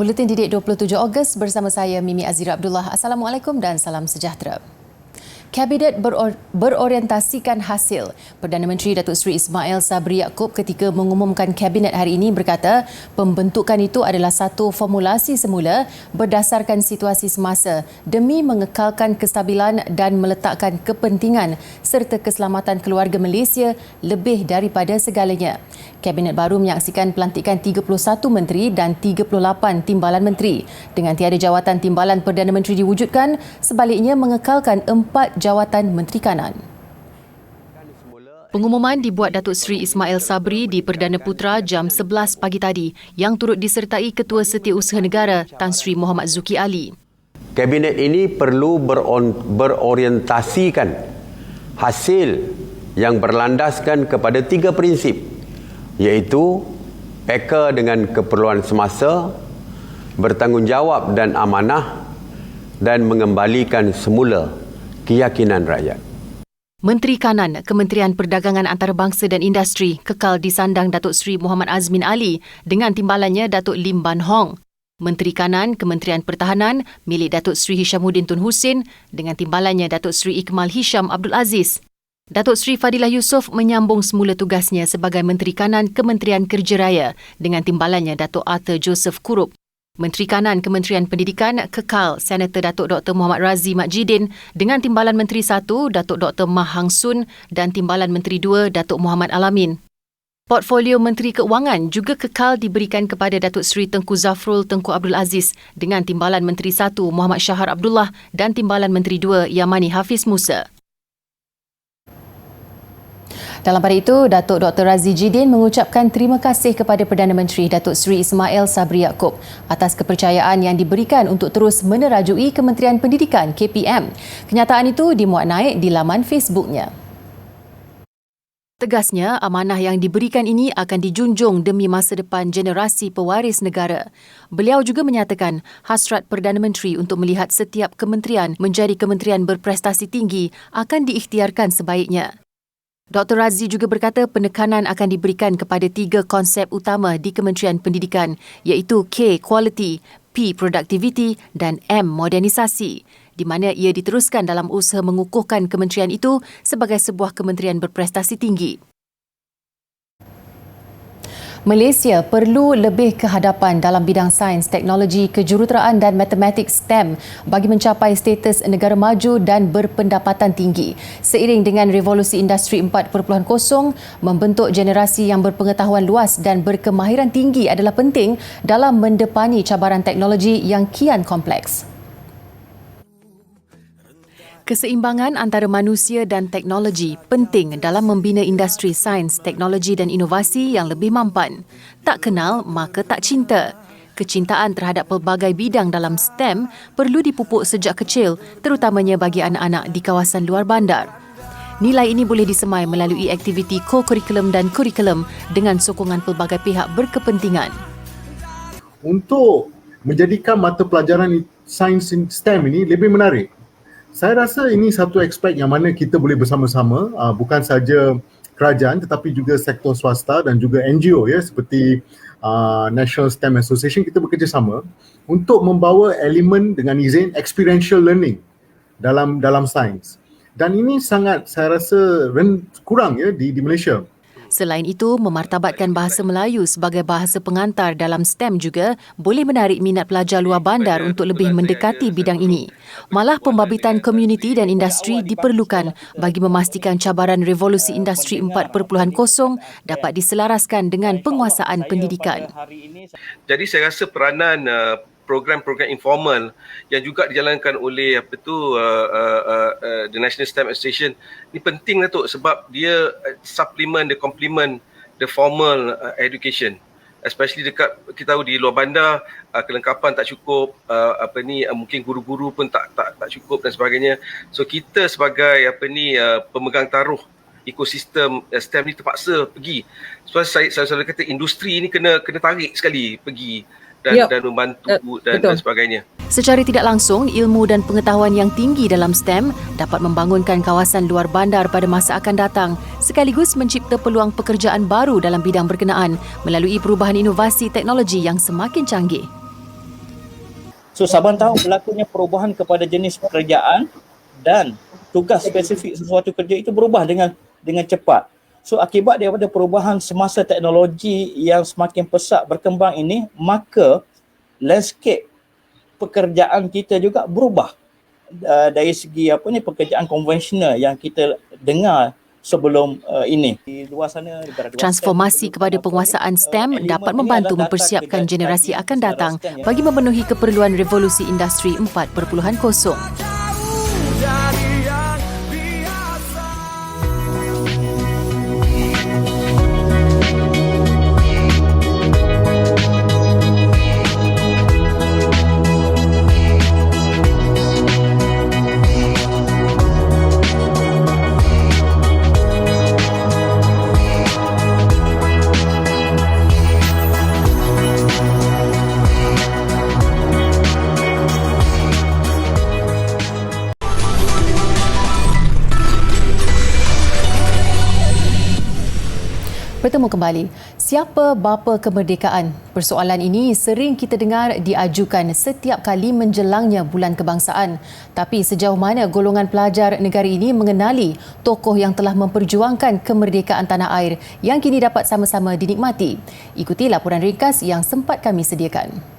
Buletin Didik 27 Ogos bersama saya Mimi Azira Abdullah. Assalamualaikum dan salam sejahtera. Kabinet berorientasikan hasil. Perdana Menteri Datuk Seri Ismail Sabri Yaakob ketika mengumumkan Kabinet hari ini berkata pembentukan itu adalah satu formulasi semula berdasarkan situasi semasa demi mengekalkan kestabilan dan meletakkan kepentingan serta keselamatan keluarga Malaysia lebih daripada segalanya. Kabinet baru menyaksikan pelantikan 31 menteri dan 38 timbalan menteri. Dengan tiada jawatan timbalan Perdana Menteri diwujudkan, sebaliknya mengekalkan 4 jawatan Menteri Kanan. Pengumuman dibuat Datuk Seri Ismail Sabri di Perdana Putra jam 11 pagi tadi yang turut disertai Ketua Setiausaha Negara Tan Sri Muhammad Zuki Ali. Kabinet ini perlu berorientasikan hasil yang berlandaskan kepada 3 prinsip, iaitu peka dengan keperluan semasa, bertanggungjawab dan amanah, dan mengembalikan semula keyakinan rakyat. Menteri Kanan, Kementerian Perdagangan Antarabangsa dan Industri kekal disandang Datuk Seri Muhammad Azmin Ali dengan timbalannya Datuk Lim Ban Hong. Menteri Kanan, Kementerian Pertahanan milik Datuk Seri Hishamuddin Tun Hussein dengan timbalannya Datuk Seri Ikmal Hisham Abdul Aziz. Datuk Seri Fadilah Yusof menyambung semula tugasnya sebagai Menteri Kanan Kementerian Kerja Raya dengan timbalannya Datuk Arthur Joseph Kurup. Menteri Kanan Kementerian Pendidikan kekal Senator Datuk Dr. Muhammad Razi Majidin dengan timbalan Menteri 1 Datuk Dr. Mah Hang Sun dan timbalan Menteri 2 Datuk Muhammad Alamin. Portfolio Menteri Keuangan juga kekal diberikan kepada Datuk Seri Tengku Zafrul Tengku Abdul Aziz dengan timbalan Menteri 1 Muhammad Shahar Abdullah dan timbalan Menteri 2 Yamani Hafiz Musa. Dalam pada itu, Datuk Dr. Razi Jidin mengucapkan terima kasih kepada Perdana Menteri Datuk Seri Ismail Sabri Yaakob atas kepercayaan yang diberikan untuk terus menerajui Kementerian Pendidikan KPM. Kenyataan itu dimuat naik di laman Facebooknya. Tegasnya, amanah yang diberikan ini akan dijunjung demi masa depan generasi pewaris negara. Beliau juga menyatakan hasrat Perdana Menteri untuk melihat setiap kementerian menjadi kementerian berprestasi tinggi akan diikhtiarkan sebaiknya. Dr. Razi juga berkata penekanan akan diberikan kepada 3 konsep utama di Kementerian Pendidikan iaitu K, Quality, P, Productivity dan M, Modernisasi, di mana ia diteruskan dalam usaha mengukuhkan kementerian itu sebagai sebuah kementerian berprestasi tinggi. Malaysia perlu lebih kehadapan dalam bidang sains, teknologi, kejuruteraan dan matematik STEM bagi mencapai status negara maju dan berpendapatan tinggi. Seiring dengan revolusi industri 4.0, membentuk generasi yang berpengetahuan luas dan berkemahiran tinggi adalah penting dalam mendepani cabaran teknologi yang kian kompleks. Keseimbangan antara manusia dan teknologi penting dalam membina industri sains, teknologi dan inovasi yang lebih mampan. Tak kenal, maka tak cinta. Kecintaan terhadap pelbagai bidang dalam STEM perlu dipupuk sejak kecil, terutamanya bagi anak-anak di kawasan luar bandar. Nilai ini boleh disemai melalui aktiviti co-kurikulum dan kurikulum dengan sokongan pelbagai pihak berkepentingan. Untuk menjadikan mata pelajaran sains STEM ini lebih menarik, saya rasa ini satu aspek yang mana kita boleh bersama-sama, bukan saja kerajaan tetapi juga sektor swasta dan juga NGO seperti National STEM Association, kita bekerjasama untuk membawa elemen dengan izin experiential learning dalam sains. Dan ini sangat saya rasa kurang di Malaysia. Selain itu, memartabatkan bahasa Melayu sebagai bahasa pengantar dalam STEM juga boleh menarik minat pelajar luar bandar untuk lebih mendekati bidang ini. Malah pembabitan komuniti dan industri diperlukan bagi memastikan cabaran revolusi industri 4.0 dapat diselaraskan dengan penguasaan pendidikan. Jadi saya rasa peranan program-program informal yang juga dijalankan oleh the National STEM Association ni penting Datuk, sebab dia supplement, dia complement the formal education, especially dekat kita tahu di luar bandar kelengkapan tak cukup, mungkin guru-guru pun tak cukup dan sebagainya. So kita sebagai pemegang taruh ekosistem STEM ni terpaksa pergi. So saya selalu kata industri ni kena tarik sekali pergi dan membantu dan sebagainya. Secara tidak langsung, ilmu dan pengetahuan yang tinggi dalam STEM dapat membangunkan kawasan luar bandar pada masa akan datang, sekaligus mencipta peluang pekerjaan baru dalam bidang berkenaan melalui perubahan inovasi teknologi yang semakin canggih. So saban tahun berlakunya perubahan kepada jenis pekerjaan dan tugas spesifik sesuatu kerja itu berubah dengan cepat. So akibat daripada perubahan semasa teknologi yang semakin pesat berkembang ini, maka landscape pekerjaan kita juga berubah dari segi pekerjaan konvensional yang kita dengar sebelum ini. Di luar sana Transformasi kepada penguasaan STEM dapat membantu mempersiapkan generasi akan datang bagi memenuhi keperluan revolusi industri 4.0. Bertemu kembali. Siapa bapa kemerdekaan? Persoalan ini sering kita dengar diajukan setiap kali menjelangnya bulan kebangsaan. Tapi sejauh mana golongan pelajar negara ini mengenali tokoh yang telah memperjuangkan kemerdekaan tanah air yang kini dapat sama-sama dinikmati? Ikuti laporan ringkas yang sempat kami sediakan.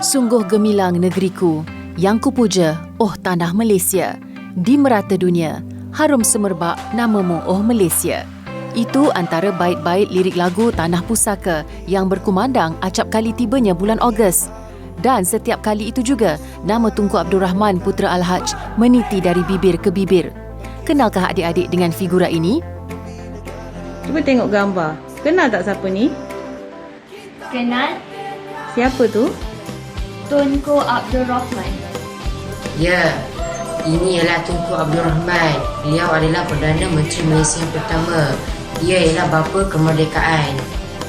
Sungguh gemilang negeriku, yang kupuja, oh tanah Malaysia. Di merata dunia, harum semerbak namamu, oh Malaysia. Itu antara bait-bait lirik lagu Tanah Pusaka yang berkumandang acap kali tibanya bulan Ogos. Dan setiap kali itu juga, nama Tunku Abdul Rahman Putra Al-Haj meniti dari bibir ke bibir. Kenalkah adik-adik dengan figura ini? Cuba tengok gambar. Kenal tak siapa ni? Kenal? Siapa tu? Tunku Abdul Rahman. Ya, ini ialah Tunku Abdul Rahman. Beliau adalah Perdana Menteri Malaysia yang pertama. Dia ialah bapa kemerdekaan.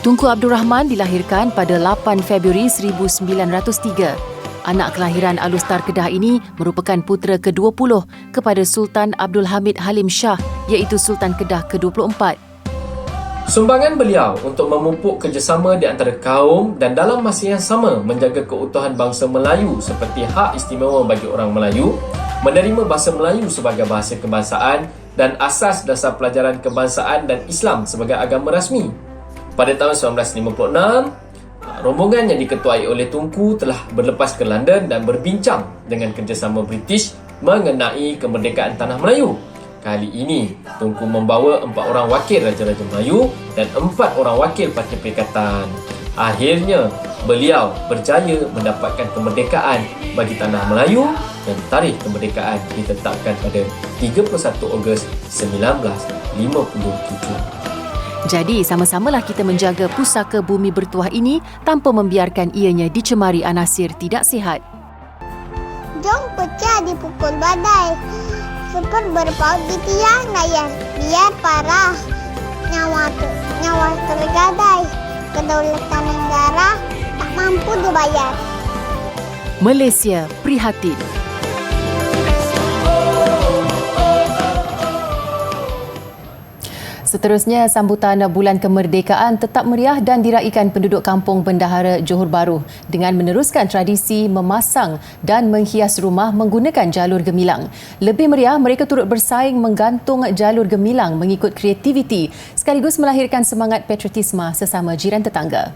Tunku Abdul Rahman dilahirkan pada 8 Februari 1903. Anak kelahiran Alustar Kedah ini merupakan putera ke-20 kepada Sultan Abdul Hamid Halim Shah, iaitu Sultan Kedah ke-24. Sumbangan beliau untuk memupuk kerjasama di antara kaum dan dalam masa yang sama menjaga keutuhan bangsa Melayu seperti hak istimewa bagi orang Melayu, menerima bahasa Melayu sebagai bahasa kebangsaan dan asas dasar pelajaran kebangsaan dan Islam sebagai agama rasmi. Pada tahun 1956, rombongan yang diketuai oleh Tunku telah berlepas ke London dan berbincang dengan kerjasama British mengenai kemerdekaan tanah Melayu. Kali ini, Tunku membawa 4 orang wakil Raja-Raja Melayu dan 4 orang wakil Parti Perikatan. Akhirnya, beliau berjaya mendapatkan kemerdekaan bagi tanah Melayu dan tarikh kemerdekaan ditetapkan pada 31 Ogos 1957. Jadi, sama-samalah kita menjaga pusaka bumi bertuah ini tanpa membiarkan ianya dicemari anasir tidak sihat. Jom pecah dipukul badai. Super berpaut di tiang layar, biar parah nyawa tergadai. Kedaulatan negara tak mampu dibayar. Malaysia prihatin. Seterusnya, sambutan Bulan Kemerdekaan tetap meriah dan diraikan penduduk Kampung Bendahara Johor Bahru dengan meneruskan tradisi memasang dan menghias rumah menggunakan jalur gemilang. Lebih meriah, mereka turut bersaing menggantung jalur gemilang mengikut kreativiti sekaligus melahirkan semangat patriotisme sesama jiran tetangga.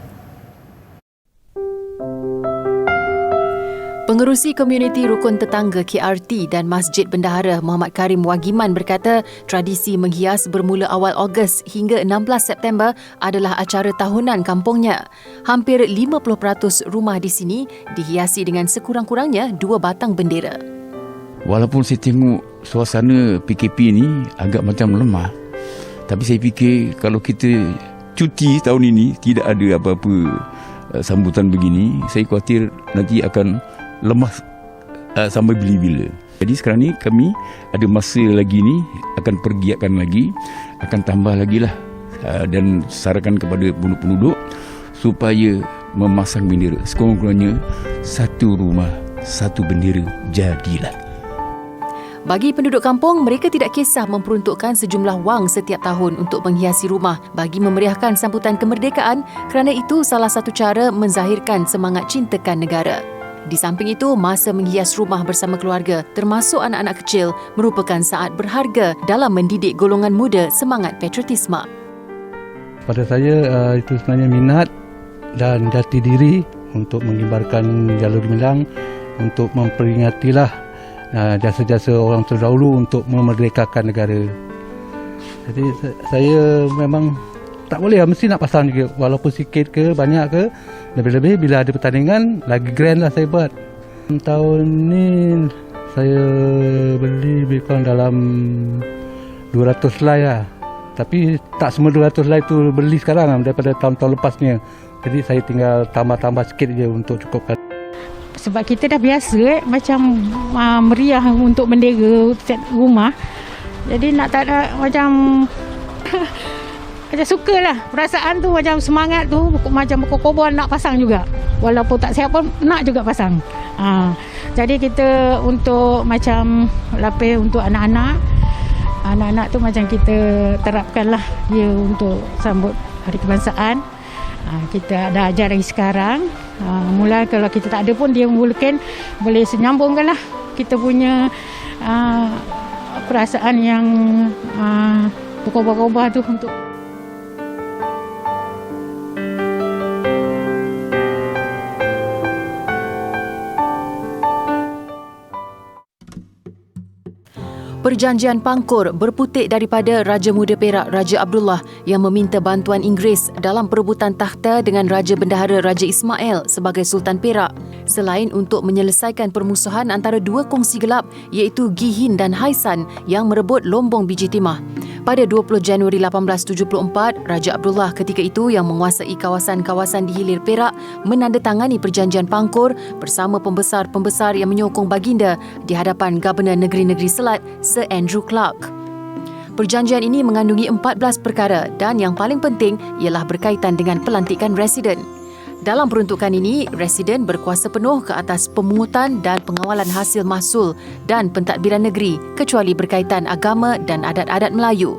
Pengerusi Komuniti Rukun Tetangga KRT dan Masjid Bendahara Muhammad Karim Wagiman berkata tradisi menghias bermula awal Ogos hingga 16 September adalah acara tahunan kampungnya. Hampir 50% rumah di sini dihiasi dengan sekurang-kurangnya 2 batang bendera. Walaupun saya tengok suasana PKP ni agak macam lemah, tapi saya fikir kalau kita cuti tahun ini tidak ada apa-apa sambutan begini, saya khawatir nanti akan lemah sampai bila-bila. Jadi sekarang ni kami ada masa lagi ni, akan pergiatkan lagi, akan tambah lagi lah dan sarankan kepada penduduk supaya memasang bendera. Sekurang-kurangnya 1 rumah 1 bendera jadilah. Bagi penduduk kampung, mereka tidak kisah memperuntukkan sejumlah wang setiap tahun untuk menghiasi rumah bagi memeriahkan sambutan kemerdekaan kerana itu salah satu cara menzahirkan semangat cintakan negara. Di samping itu, masa menghias rumah bersama keluarga, termasuk anak-anak kecil, merupakan saat berharga dalam mendidik golongan muda semangat patriotisme. Pada saya, itu sebenarnya minat dan jati diri untuk mengibarkan jalur gemilang untuk memperingatilah jasa-jasa orang terdahulu untuk memerdekakan negara. Jadi saya memang tak boleh, mesti nak pasang juga, walaupun sikit ke banyak ke, lebih-lebih bila ada pertandingan lagi grand lah saya buat. Tahun ni saya beli lebih kurang dalam 200 helai lah. Tapi tak semua 200 helai tu beli sekarang daripada tahun-tahun lepasnya. Jadi saya tinggal tambah-tambah sikit je untuk cukupkan. Sebab kita dah biasa macam meriah untuk bendera set rumah. Jadi nak tak ada macam macam sukalah. Perasaan tu macam semangat tu macam berkobar nak pasang juga. Walaupun tak siap pun nak juga pasang. Jadi kita untuk macam lapis untuk anak-anak. Anak-anak tu macam kita terapkanlah dia untuk sambut Hari Kebangsaan. Kita ada ajar dari sekarang. Mula kalau kita tak ada pun dia mungkin boleh senyambungkan lah kita punya perasaan yang berkobar-kobar tu untuk Perjanjian Pangkor berputik daripada Raja Muda Perak Raja Abdullah yang meminta bantuan Inggeris dalam perebutan takhta dengan Raja Bendahara Raja Ismail sebagai Sultan Perak, selain untuk menyelesaikan permusuhan antara dua kongsi gelap iaitu Gihin dan Haisan yang merebut lombong biji timah. Pada 20 Januari 1874, Raja Abdullah ketika itu yang menguasai kawasan-kawasan di hilir Perak menandatangani Perjanjian Pangkor bersama pembesar-pembesar yang menyokong baginda di hadapan Governor Negeri-Negeri Selat Sir Andrew Clark. Perjanjian ini mengandungi 14 perkara dan yang paling penting ialah berkaitan dengan pelantikan residen. Dalam peruntukan ini, residen berkuasa penuh ke atas pemungutan dan pengawalan hasil mahsul dan pentadbiran negeri kecuali berkaitan agama dan adat-adat Melayu.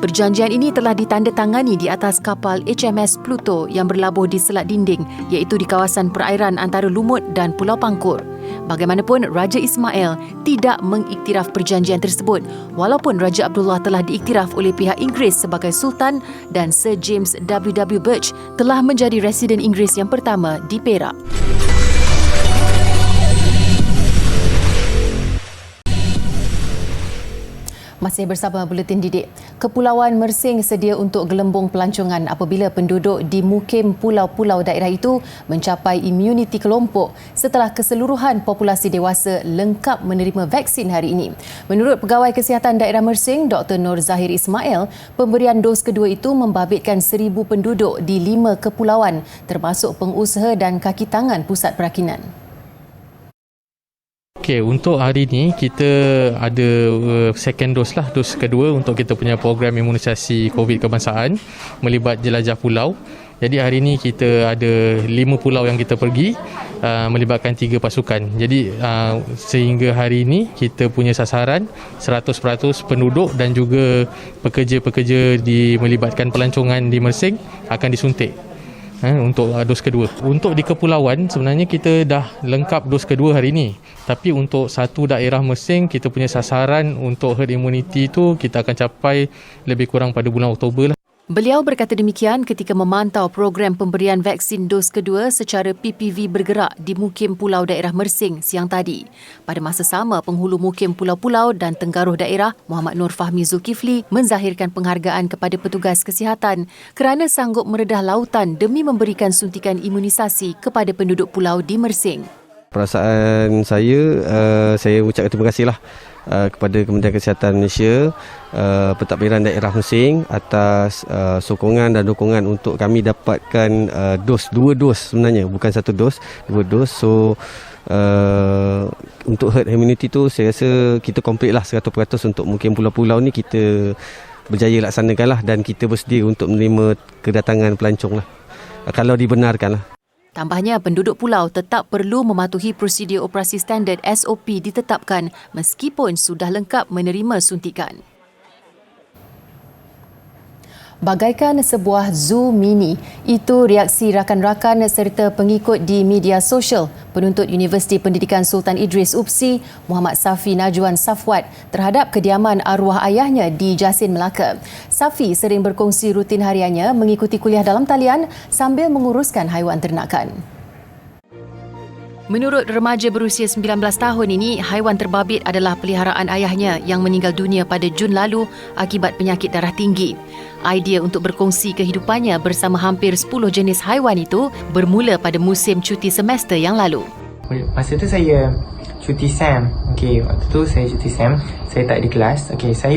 Perjanjian ini telah ditandatangani di atas kapal HMS Pluto yang berlabuh di Selat Dinding iaitu di kawasan perairan antara Lumut dan Pulau Pangkor. Bagaimanapun, Raja Ismail tidak mengiktiraf perjanjian tersebut walaupun Raja Abdullah telah diiktiraf oleh pihak Inggeris sebagai Sultan dan Sir James W.W. Birch telah menjadi residen Inggeris yang pertama di Perak. Masih bersama Buletin Didik. Kepulauan Mersing sedia untuk gelembung pelancongan apabila penduduk di mukim pulau-pulau daerah itu mencapai imuniti kelompok setelah keseluruhan populasi dewasa lengkap menerima vaksin hari ini. Menurut Pegawai Kesihatan Daerah Mersing, Dr. Nur Zahir Ismail, pemberian dos kedua itu membabitkan 1,000 penduduk di 5 kepulauan termasuk pengusaha dan kaki tangan pusat perakinan. Okey, untuk hari ini kita ada second dose lah, dos kedua untuk kita punya program imunisasi COVID kebangsaan melibat jelajah pulau. Jadi hari ini kita ada 5 pulau yang kita pergi melibatkan 3 pasukan. Jadi sehingga hari ini kita punya sasaran 100% penduduk dan juga pekerja-pekerja melibatkan pelancongan di Mersing akan disuntik. Untuk dos kedua. Untuk di kepulauan sebenarnya kita dah lengkap dos kedua hari ini. Tapi untuk satu daerah Mersing kita punya sasaran untuk herd immunity tu kita akan capai lebih kurang pada bulan Oktober lah. Beliau berkata demikian ketika memantau program pemberian vaksin dos kedua secara PPV bergerak di mukim pulau daerah Mersing siang tadi. Pada masa sama, penghulu mukim pulau-pulau dan tenggaruh daerah Muhammad Nur Fahmi Zulkifli menzahirkan penghargaan kepada petugas kesihatan kerana sanggup meredah lautan demi memberikan suntikan imunisasi kepada penduduk pulau di Mersing. Perasaan saya ucapkan terima kasihlah kepada Kementerian Kesihatan Malaysia, pentadbiran daerah Mersing atas sokongan dan dukungan untuk kami dapatkan dua dos sebenarnya, bukan satu dos, 2 dos. So untuk herd immunity tu saya rasa kita complete lah 100% untuk mungkin pulau-pulau ni kita berjaya laksanakan lah dan kita bersedia untuk menerima kedatangan pelancong lah kalau dibenarkan lah. Tambahnya, penduduk pulau tetap perlu mematuhi prosedur operasi standard SOP ditetapkan meskipun sudah lengkap menerima suntikan. Bagaikan sebuah zoo mini, itu reaksi rakan-rakan serta pengikut di media sosial penuntut Universiti Pendidikan Sultan Idris UPSI Muhammad Safi Najwan Safwat terhadap kediaman arwah ayahnya di Jasin, Melaka. Safi sering berkongsi rutin hariannya mengikuti kuliah dalam talian sambil menguruskan haiwan ternakan. Menurut remaja berusia 19 tahun ini, haiwan terbabit adalah peliharaan ayahnya yang meninggal dunia pada Jun lalu akibat penyakit darah tinggi. Idea untuk berkongsi kehidupannya bersama hampir 10 jenis haiwan itu bermula pada musim cuti semester yang lalu. Masa tu saya cuti SEM. Waktu tu saya cuti SEM, saya tak di kelas. Saya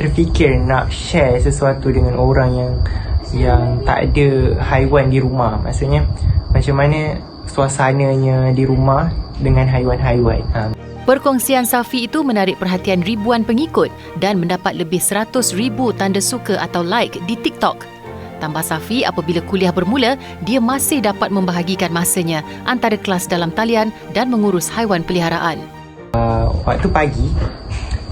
terfikir nak share sesuatu dengan orang yang tak ada haiwan di rumah. Maksudnya macam mana suasananya di rumah dengan haiwan-haiwan. Perkongsian Safi itu menarik perhatian ribuan pengikut dan mendapat lebih 100,000 tanda suka atau like di TikTok. Tambah Safi, apabila kuliah bermula, dia masih dapat membahagikan masanya antara kelas dalam talian dan mengurus haiwan peliharaan. Waktu pagi,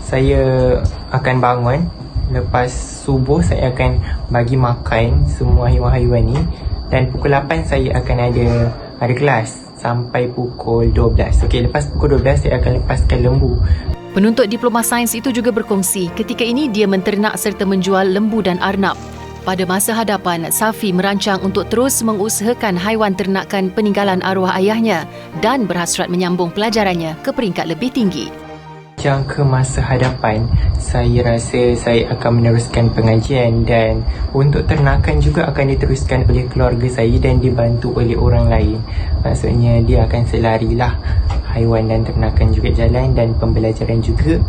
saya akan bangun. Lepas subuh, saya akan bagi makan semua haiwan-haiwan ni. Dan pukul 8 saya akan ada kelas sampai pukul 12. Lepas pukul 12 saya akan lepaskan lembu. Penuntut diploma sains itu juga berkongsi ketika ini dia menternak serta menjual lembu dan arnab. Pada masa hadapan, Safi merancang untuk terus mengusahakan haiwan ternakan peninggalan arwah ayahnya dan berhasrat menyambung pelajarannya ke peringkat lebih tinggi. Jangka masa hadapan, saya rasa saya akan meneruskan pengajian dan untuk ternakan juga akan diteruskan oleh keluarga saya dan dibantu oleh orang lain. Maksudnya dia akan selarilah haiwan dan ternakan juga jalan dan pembelajaran juga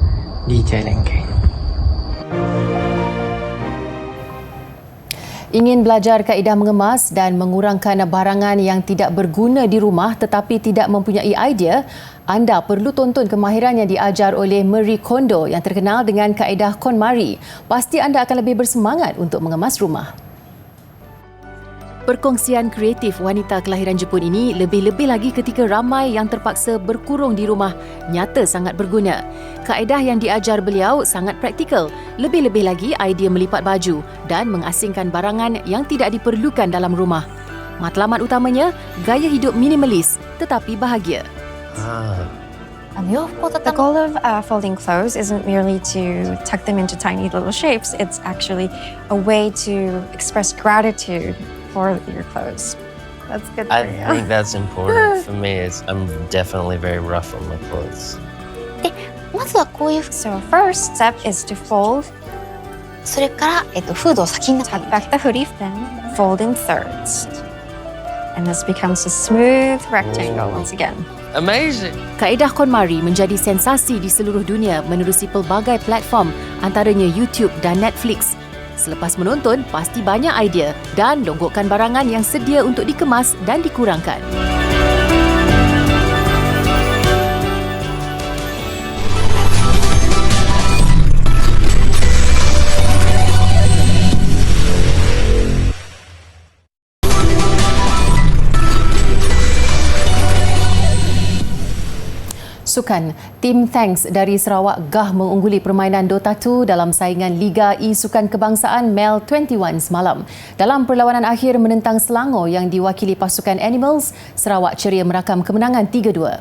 dijalankan. Ingin belajar kaedah mengemas dan mengurangkan barangan yang tidak berguna di rumah tetapi tidak mempunyai idea, anda perlu tonton kemahiran yang diajar oleh Marie Kondo yang terkenal dengan kaedah KonMari. Pasti anda akan lebih bersemangat untuk mengemas rumah. Perkongsian kreatif wanita kelahiran Jepun ini lebih-lebih lagi ketika ramai yang terpaksa berkurung di rumah nyata sangat berguna. Kaedah yang diajar beliau sangat praktikal. Lebih-lebih lagi idea melipat baju dan mengasingkan barangan yang tidak diperlukan dalam rumah. Matlamat utamanya, gaya hidup minimalis tetapi bahagia. The goal of folding clothes isn't merely to tuck them into tiny little shapes. It's actually a way to express gratitude for your clothes. That's good for you. I think that's important. For me, I'm definitely very rough on my clothes. So first step is to fold. それから、フードを先に tuck back the hoodie, then fold in thirds. And this becomes a smooth rectangle once again. Amazing. Kaedah KonMari menjadi sensasi di seluruh dunia menerusi pelbagai platform antaranya YouTube dan Netflix. Selepas menonton, pasti banyak idea dan longgokkan barangan yang sedia untuk dikemas dan dikurangkan. Sukan, tim Thanks dari Sarawak gah mengungguli permainan Dota 2 dalam saingan Liga E-Sukan Kebangsaan MEL 21 semalam. Dalam perlawanan akhir menentang Selangor yang diwakili pasukan Animals, Sarawak ceria merakam kemenangan 3-2.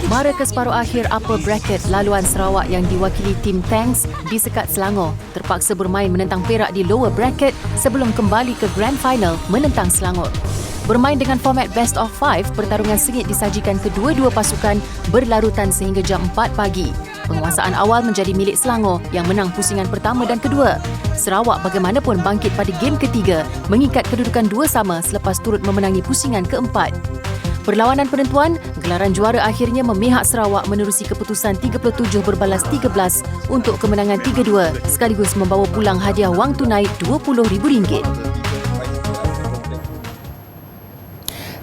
Mara ke separuh akhir upper bracket, laluan Sarawak yang diwakili tim Thanks disekat Selangor terpaksa bermain menentang Perak di lower bracket sebelum kembali ke grand final menentang Selangor. Bermain dengan format best of 5, pertarungan sengit disajikan kedua-dua pasukan berlarutan sehingga jam 4 pagi. Penguasaan awal menjadi milik Selangor yang menang pusingan pertama dan kedua. Sarawak bagaimanapun bangkit pada game ketiga, mengikat kedudukan 2-2 selepas turut memenangi pusingan keempat. Perlawanan penentuan, gelaran juara akhirnya memihak Sarawak menerusi keputusan 37 berbalas 13 untuk kemenangan 3-2 sekaligus membawa pulang hadiah wang tunai RM20,000.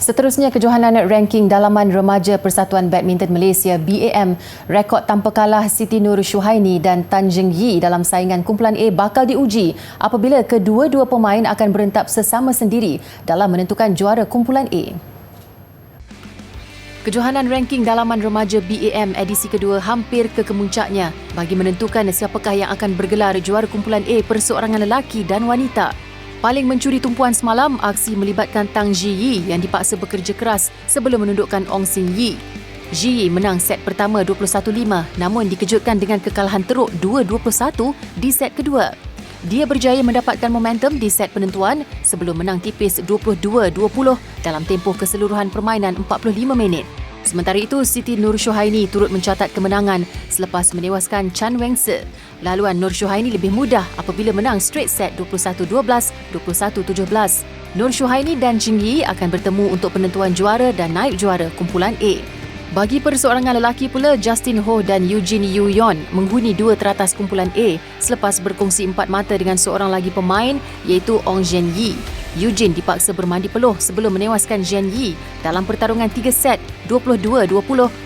Seterusnya, kejohanan ranking dalaman remaja Persatuan Badminton Malaysia BAM, rekod tanpa kalah Siti Nur Syuhaini dan Tan Jeng Yi dalam saingan kumpulan A bakal diuji apabila kedua-dua pemain akan berentap sesama sendiri dalam menentukan juara kumpulan A. Kejohanan ranking dalaman remaja BAM edisi kedua hampir ke kemuncaknya bagi menentukan siapakah yang akan bergelar juara kumpulan A perseorangan lelaki dan wanita. Paling mencuri tumpuan semalam, aksi melibatkan Tang Ji Yi yang dipaksa bekerja keras sebelum menundukkan Ong Sin Yi. Ji Yi menang set pertama 21-5 namun dikejutkan dengan kekalahan teruk 2-21 di set kedua. Dia berjaya mendapatkan momentum di set penentuan sebelum menang tipis 22-20 dalam tempoh keseluruhan permainan 45 minit. Sementara itu, Siti Nur Syuhaini turut mencatat kemenangan selepas menewaskan Chan Wengse. Laluan Nur Syuhaini lebih mudah apabila menang straight set 21-12, 21-17. Nur Syuhaini dan Jing Yi akan bertemu untuk penentuan juara dan naib juara kumpulan A. Bagi perseorangan lelaki pula, Justin Ho dan Eugene Yu Yon menghuni dua teratas kumpulan A selepas berkongsi empat mata dengan seorang lagi pemain iaitu Ong Zhen Yi. Eugene dipaksa bermandi peluh sebelum menewaskan Zhen Yi dalam pertarungan 3 set 22-20,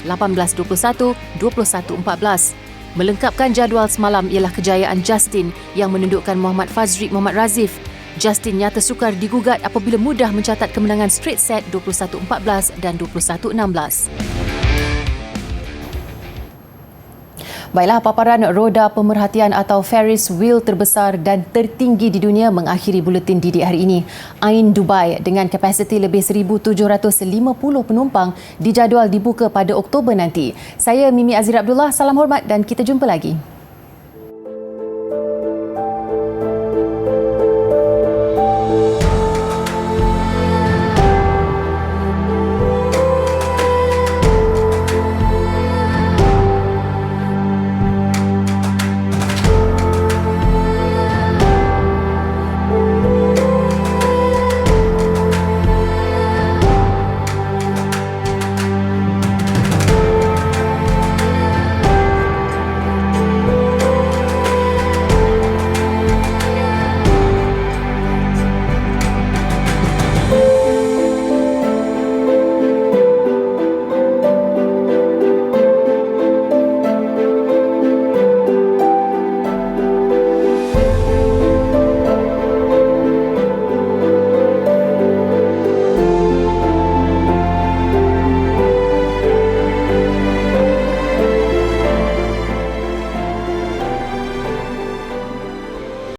18-21, 21-14. Melengkapkan jadual semalam ialah kejayaan Justin yang menundukkan Muhammad Fazri Muhammad Razif. Justin nyata sukar digugat apabila mudah mencatat kemenangan straight set 21-14 dan 21-16. Baiklah, paparan roda pemerhatian atau Ferris wheel terbesar dan tertinggi di dunia mengakhiri buletin Didik hari ini. Ain Dubai dengan kapasiti lebih 1,750 penumpang dijadual dibuka pada Oktober nanti. Saya Mimi Azira Abdullah, salam hormat dan kita jumpa lagi.